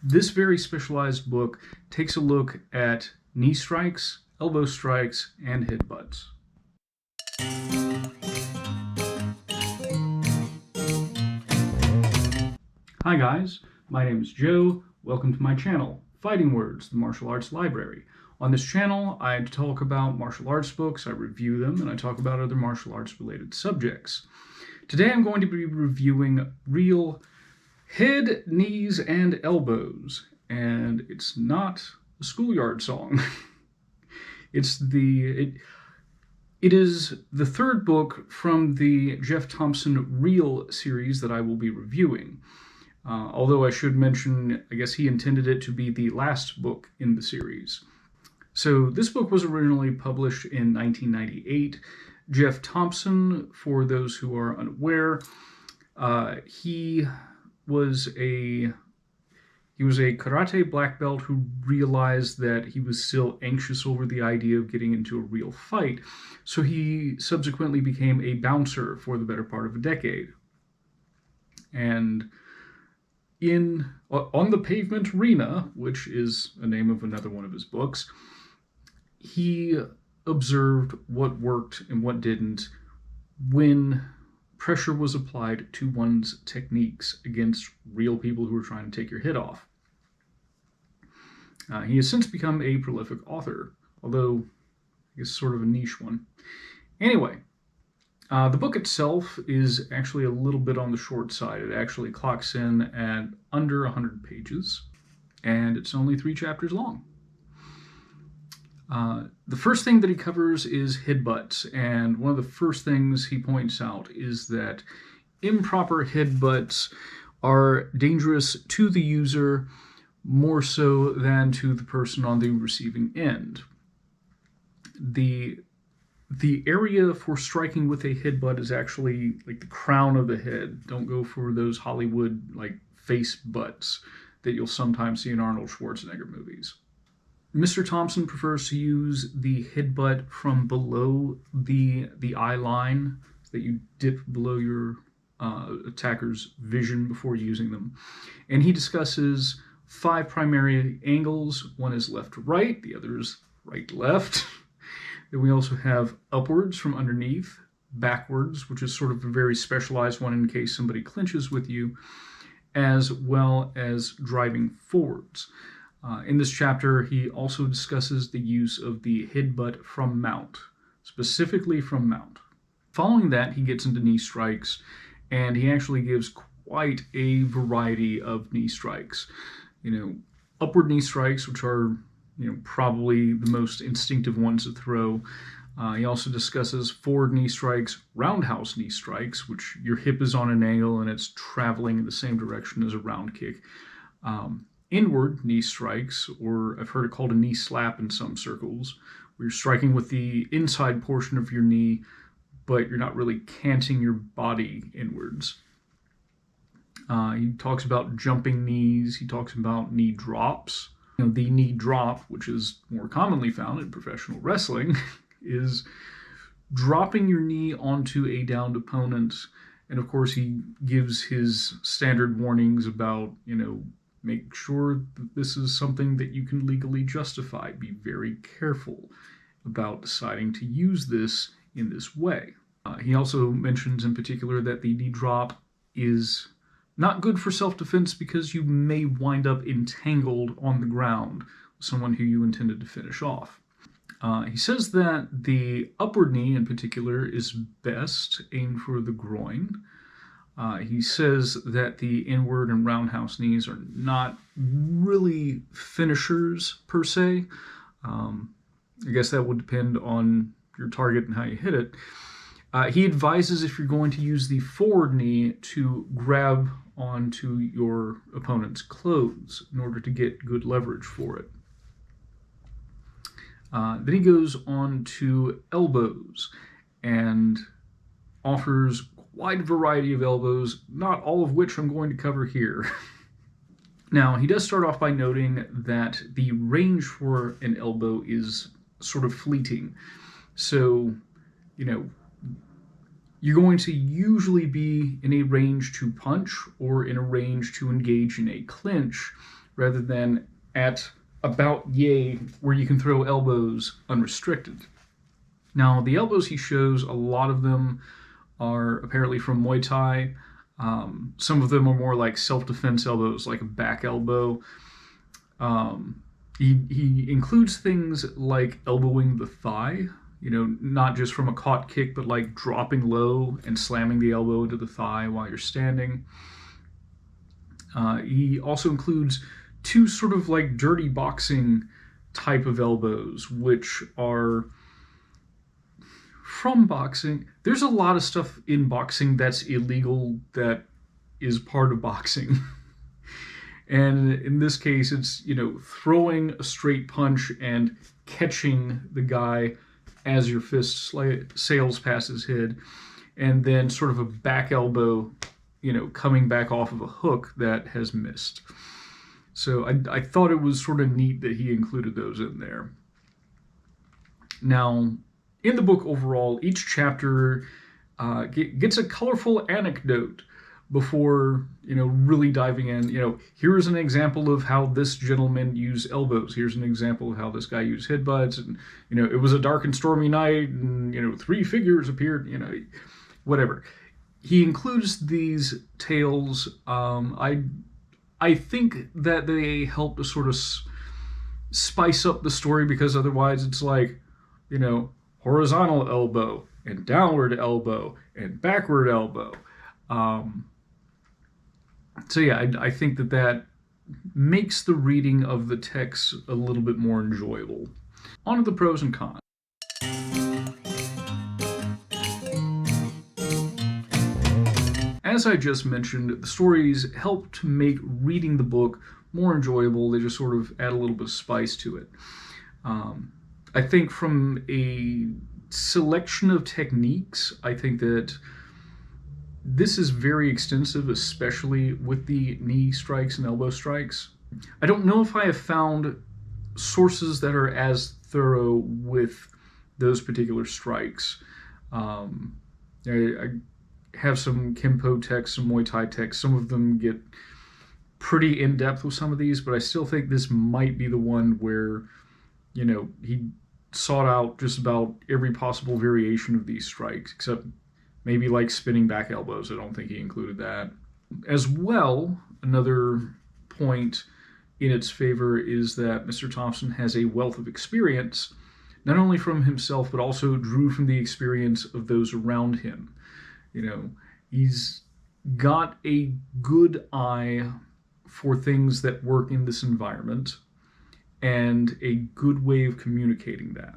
This very specialized book takes a look at knee strikes, elbow strikes, and headbutts. Hi guys, my name is Joe. Welcome to my channel, Fighting Words, the Martial Arts Library. On this channel, I talk about martial arts books, I review them, and I talk about other martial arts related subjects. Today I'm going to be reviewing Real Head, Knees, and Elbows, and it's not a schoolyard song. It is the third book from the Geoff Thompson Real series that I will be reviewing. Although I should mention, I guess he intended it to be the last book in the series. So this book was originally published in 1998. Geoff Thompson, for those who are unaware, he was a karate black belt who realized that he was still anxious over the idea of getting into a real fight, so he subsequently became a bouncer for the better part of a decade. And on the Pavement Arena, which is a name of another one of his books, he observed what worked and what didn't when pressure was applied to one's techniques against real people who were trying to take your head off. He has since become a prolific author, although I guess sort of a niche one. Anyway, the book itself is actually a little bit on the short side. It actually clocks in at under 100 pages, and it's only 3 chapters long. The first thing that he covers is headbutts, and one of the first things he points out is that improper headbutts are dangerous to the user more so than to the person on the receiving end. The area for striking with a headbutt is actually like the crown of the head. Don't go for those Hollywood like face butts that you'll sometimes see in Arnold Schwarzenegger movies. Mr. Thompson prefers to use the headbutt from below the eye line, so that you dip below your attacker's vision before using them. And he discusses 5 primary angles. One is left-right, the other is right-left. Then we also have upwards from underneath, backwards, which is sort of a very specialized one in case somebody clinches with you, as well as driving forwards. In this chapter, he also discusses the use of the headbutt from mount, specifically from mount. Following that, he gets into knee strikes, and he actually gives quite a variety of knee strikes. Upward knee strikes, which are probably the most instinctive ones to throw. He also discusses forward knee strikes, roundhouse knee strikes, which your hip is on an angle and it's traveling in the same direction as a round kick. Inward knee strikes, or I've heard it called a knee slap in some circles, where you're striking with the inside portion of your knee, but you're not really canting your body inwards. He talks about jumping knees. He talks about knee drops. The knee drop, which is more commonly found in professional wrestling, is dropping your knee onto a downed opponent. And of course, he gives his standard warnings about, make sure that this is something that you can legally justify. Be very careful about deciding to use this in this way. He also mentions in particular that the knee drop is not good for self-defense because you may wind up entangled on the ground with someone who you intended to finish off. He says that the upward knee in particular is best aimed for the groin. He says that the inward and roundhouse knees are not really finishers per se. I guess that would depend on your target and how you hit it. He advises if you're going to use the forward knee to grab onto your opponent's clothes in order to get good leverage for it. Then he goes on to elbows and offers quite a variety of elbows, not all of which I'm going to cover here. Now, he does start off by noting that the range for an elbow is sort of fleeting. So, you're going to usually be in a range to punch or in a range to engage in a clinch rather than at about yay, where you can throw elbows unrestricted. Now, the elbows he shows, a lot of them are apparently from Muay Thai. Some of them are more like self-defense elbows, like a back elbow. Um, he includes things like elbowing the thigh, not just from a caught kick, but like dropping low and slamming the elbow into the thigh while you're standing. He also includes two sort of like dirty boxing type of elbows, which are from boxing. There's a lot of stuff in boxing that's illegal that is part of boxing. And in this case, it's, throwing a straight punch and catching the guy as your fist sails past his head, and then sort of a back elbow, coming back off of a hook that has missed. So I thought it was sort of neat that he included those in there. Now, in the book overall, each chapter gets a colorful anecdote before really diving in. Here's an example of how this gentleman used elbows. Here's an example of how this guy used headbutts. And it was a dark and stormy night, and three figures appeared. Whatever. He includes these tales. I think that they help to sort of spice up the story, because otherwise it's like, horizontal elbow and downward elbow and backward elbow. So yeah, I think that makes the reading of the text a little bit more enjoyable. On to the pros and cons. As I just mentioned, the stories help to make reading the book more enjoyable. They just sort of add a little bit of spice to it. I think from a selection of techniques, I think that this is very extensive, especially with the knee strikes and elbow strikes. I don't know if I have found sources that are as thorough with those particular strikes. I have some Kempo texts, some Muay Thai texts. Some of them get pretty in-depth with some of these, but I still think this might be the one where, he sought out just about every possible variation of these strikes, except maybe like spinning back elbows. I don't think he included that. As well, another point in its favor is that Mr. Thompson has a wealth of experience, not only from himself, but also drew from the experience of those around him. He's got a good eye for things that work in this environment and a good way of communicating that.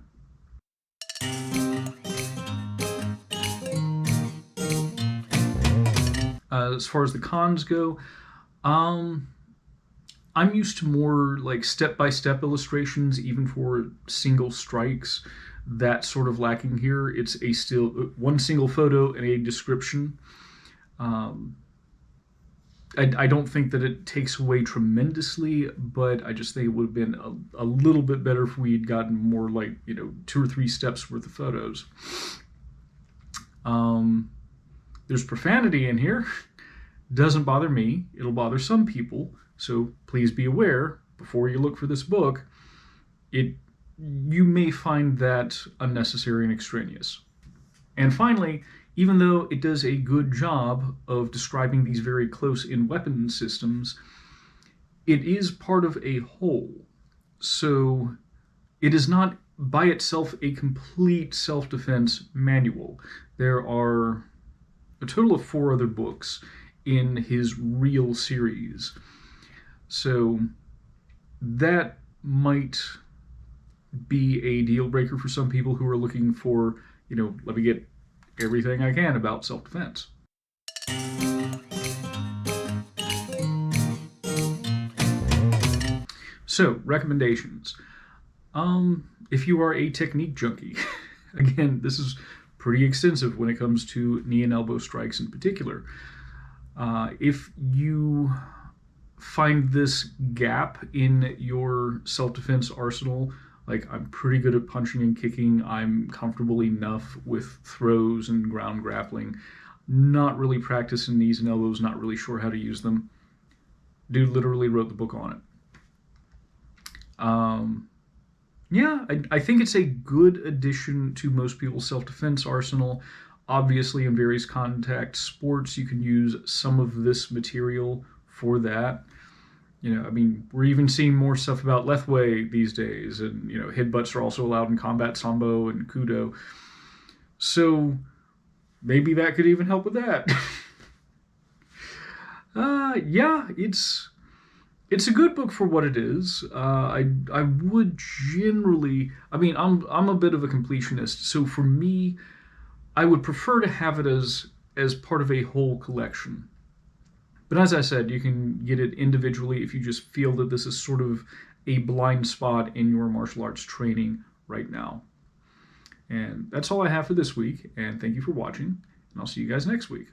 As far as the cons go, I'm used to more like step-by-step illustrations, even for single strikes. That's sort of lacking here. It's one single photo and a description. I don't think that it takes away tremendously, but I just think it would have been a little bit better if we'd gotten more like 2 or 3 steps worth of photos. There's profanity in here. Doesn't bother me. It'll bother some people. So please be aware, before you look for this book, you may find that unnecessary and extraneous. And finally, even though it does a good job of describing these very close-in weapon systems, it is part of a whole. So it is not by itself a complete self-defense manual. There are a total of 4 other books in his real series. So that might be a deal breaker for some people who are looking for, let me get everything I can about self-defense. So, recommendations. If you are a technique junkie, again, this is pretty extensive when it comes to knee and elbow strikes in particular. If you find this gap in your self-defense arsenal, like I'm pretty good at punching and kicking, I'm comfortable enough with throws and ground grappling, not really practicing knees and elbows, not really sure how to use them, dude literally wrote the book on it. Um, yeah, I think it's a good addition to most people's self-defense arsenal. Obviously, in various contact sports, you can use some of this material for that. I mean, we're even seeing more stuff about Lethwei these days, and headbutts are also allowed in combat sambo and kudo. So maybe that could even help with that. Yeah, it's a good book for what it is. I would generally, I mean, I'm a bit of a completionist, so for me, I would prefer to have it as part of a whole collection. But as I said, you can get it individually if you just feel that this is sort of a blind spot in your martial arts training right now. And that's all I have for this week, and thank you for watching, and I'll see you guys next week.